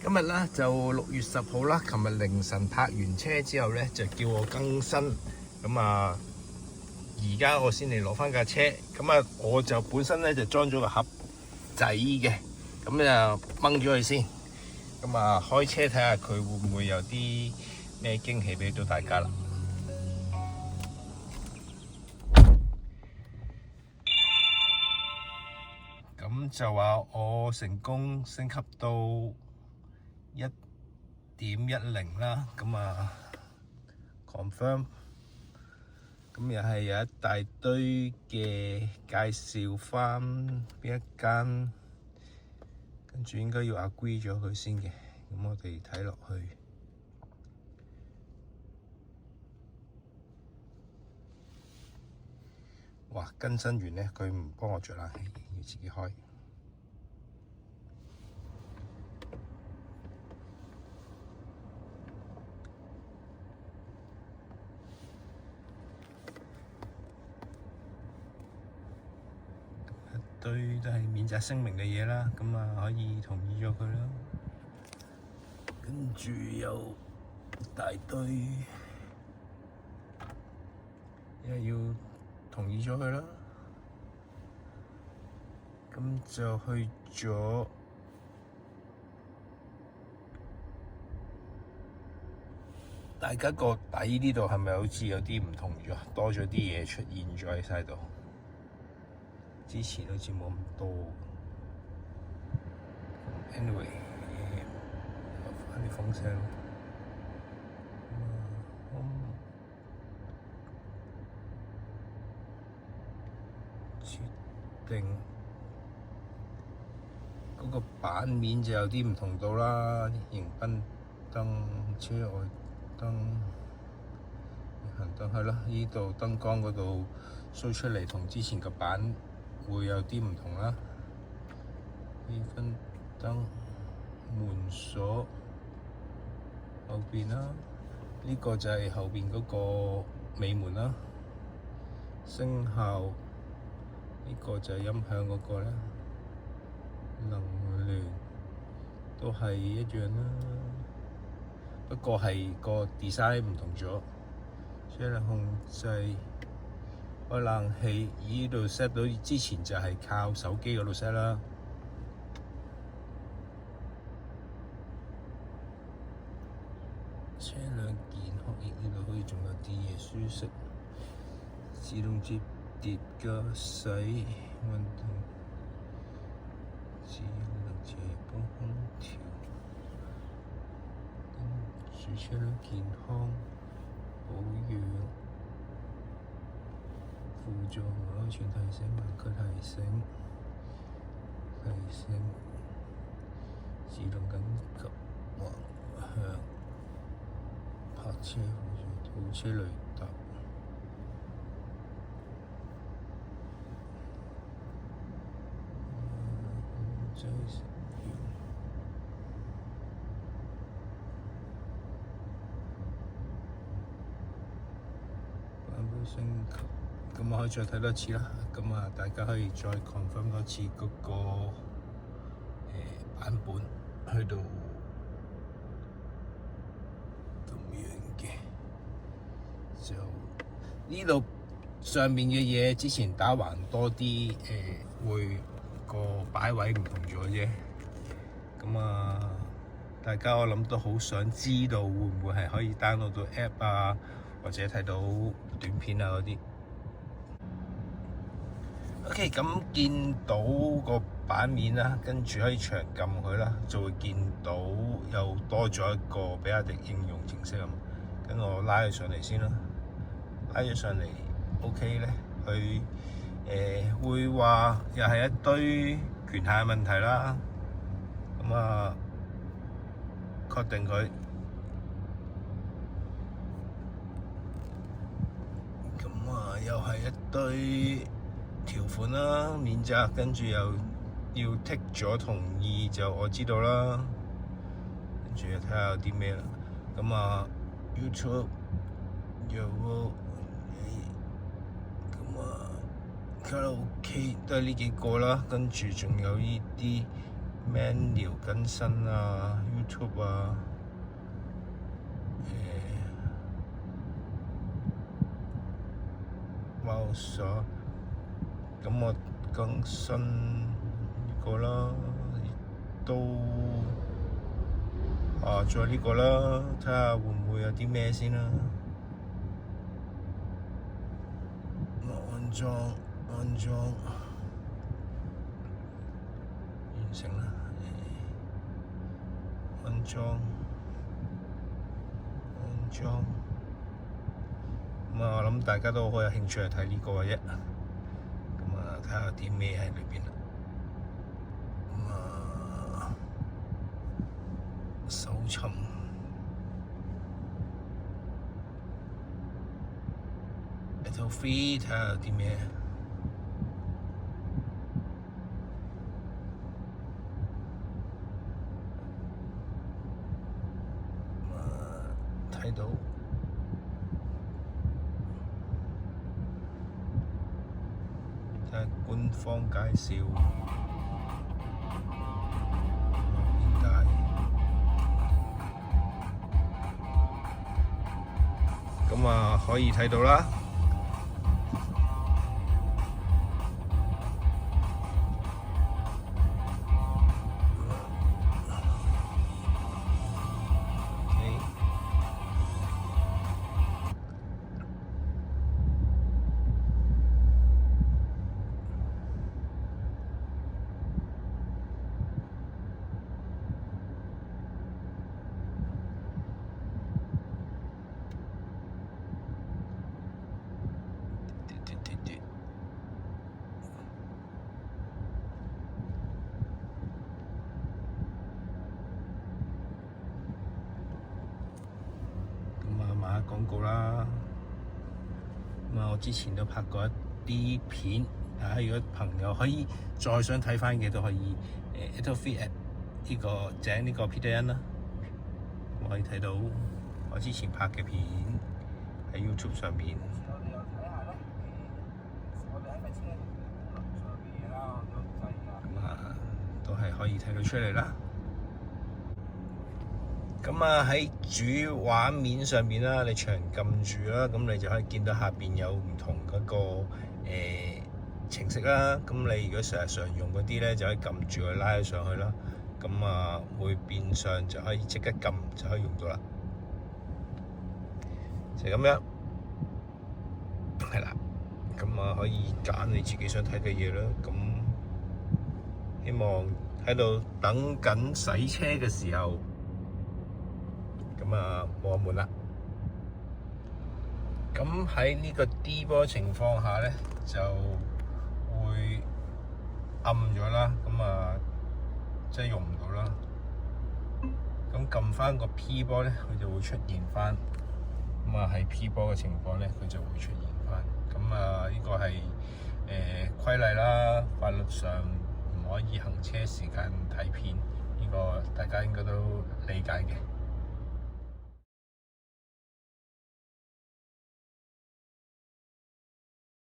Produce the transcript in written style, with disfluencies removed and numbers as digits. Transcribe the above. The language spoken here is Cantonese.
今日咧就6月10號啦，琴日凌晨泊完車之後咧就叫我更新，咁啊而家我先嚟攞翻架車，咁啊我就本身咧就裝咗個盒仔嘅，咁就掹咗佢先，咁啊開車睇下佢會唔會有啲咩驚喜俾到大家啦。咁就話我成功升級到1.10啦，咁啊 confirm， 咁又係有一大堆嘅介紹翻邊一間，跟住應該要 agree 咗佢先嘅，咁我哋睇落去。哇！更新完咧，佢唔幫我着冷氣，要自己開。一堆都係免責聲明嘅嘢啦，咁啊可以同意咗佢啦。跟住有大堆，因為要同意咗佢啦，咁就去咗大家個底呢度係咪好似有啲唔同咗，多咗啲嘢出現咗喺晒度？之前好似冇咁多。Anyway， 落翻啲風聲。決定嗰個版面就有啲唔同到啦，迎賓燈、車外燈、行燈係咯，呢度燈光嗰度 show 出嚟同之前個版會有啲唔同啦。呢分燈、門鎖後邊啦，呢個就係後邊嗰個尾門啦。聲效呢個就係音響嗰個咧，能量都係一樣啦，不過係個 design 唔同咗。車輛控制開冷氣，呢度 set 到之前就係靠手機嗰度 set 啦。車輛健康液呢度可以仲有啲嘢舒適，自動摺疊駕駛運動，智能斜坡空調，跟住車輛健康保養，輔助安全提醒、盲區提醒、自動緊急橫向泊車輔助、倒車雷達。版本升級，咁我可以再睇多次啦。咁啊，大家可以再 confirm 多次嗰個版本，去到咁樣嘅。就呢度上面嘅嘢，之前打橫多啲，會個擺位唔同咗啫。咁啊，大家我諗都好想知道會唔會係可以 download 到 app 啊，或者睇到短片啊嗰啲。OK， 咁見到個版面啦，跟住可以長撳佢啦，就會見到又多咗一個比亞迪應用程式咁。跟我拉佢上嚟先啦，拉咗上嚟 OK 咧，佢會話又係一堆權限問題啦。咁啊，確定佢，咁啊又係一堆條款啦，免責，跟住又要剔咗同意，就我知道啦。跟住睇下有啲咩啦。咁啊 YouTube 有咁啊卡拉 OK 都係呢幾個啦，跟住仲有呢啲 menu 更新啊 ，YouTube 啊，mouse 啊，咁我更新呢個啦，都再呢個啦，睇下會唔會有啲咩先啦。安裝完成啦，安裝，咁我諗大家都好有興趣嚟睇呢個嘅啫，咁睇下有啲咩喺裏邊啦。搜尋Battlefield 睇下有啲咩。睇到睇下官方介紹，點解？咁可以睇到啦。賣下廣告啦。我之前都拍過一啲片，如果朋友可以再想睇翻嘅都可以Battlefield 呢個井呢個 Peter Yan 啦，可以睇到我之前拍嘅片喺 YouTube 上面。都係可以睇到出嚟啦。咁喺主畫面上面啦，你長撳住啦，咁你就可以見到下邊有唔同嗰個程式啦。咁你如果成日常用嗰啲咧，就可以撳住佢拉佢上去啦。咁會變相就可以即刻撳就可以用到啦。就咁樣，係啦。咁可以揀你自己想睇嘅嘢啦。咁希望喺度等緊洗車嘅時候，冇咁悶啦。咁喺呢個 D 波情況下咧，就會暗咗啦。即係用唔到啦。咁撳翻個 P 波咧，佢就會出現翻。喺 P 波嘅情況咧，佢就會出現翻。呢個係規例啦，法律上唔可以行車時間睇片，呢個大家應該都理解嘅。